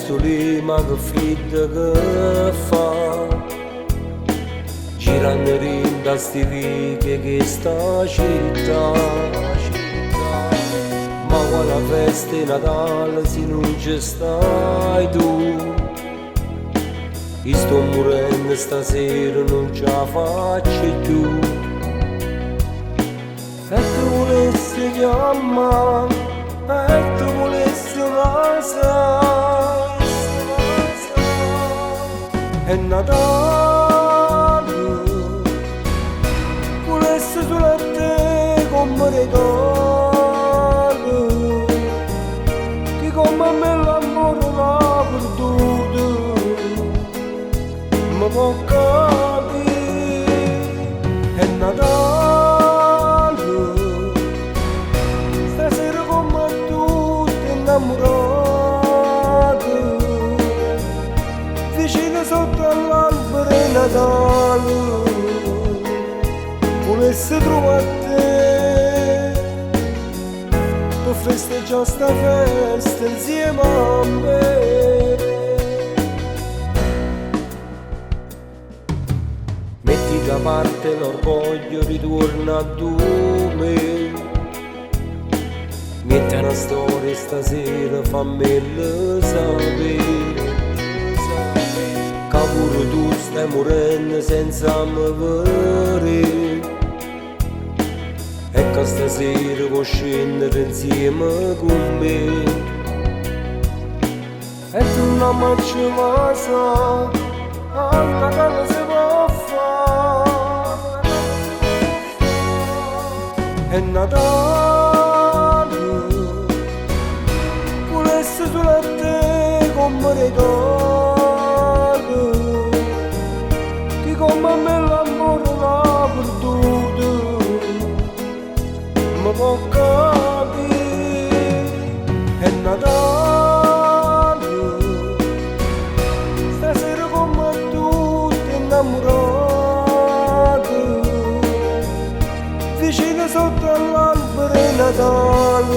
zulima che freddo che fa, girando rinda sti righe che sta città. Ma quella festa di Natale se non ci stai tu, io sto morendo stasera, non ce la faccio più. E tu volessi chiamare, e tu volessi lasciare, è Natale, volessi solo a te come regalo, che come a me l'amore l'ha perduto, ma può capire, è Natale. Vicino sotto all'albero è Natale, volessi trovare te per festeggiare sta festa insieme a me. Metti da parte l'orgoglio, ritorna a me. Metti una storia stasera, fammela sapere, che pure tu stai morendo senza me vedere, e che stasera puoi scendere insieme con me. E tu non mi ci vai sa, a Natale si può fare, è Natale, volessi solo a te come regalo, che come a me l'amore l'ha perduto, ma può capire, è Natale, stasera come a tutti innamorati, vicino sotto all'albero è Natale,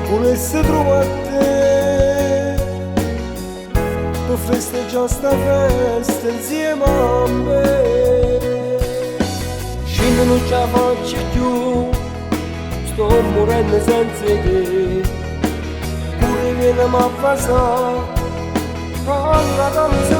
volessi trovare te per festeggiare sta festa insieme a me. Scendo non ce la faccio più, sto morendo senza te, pure viene a passare, a Natale si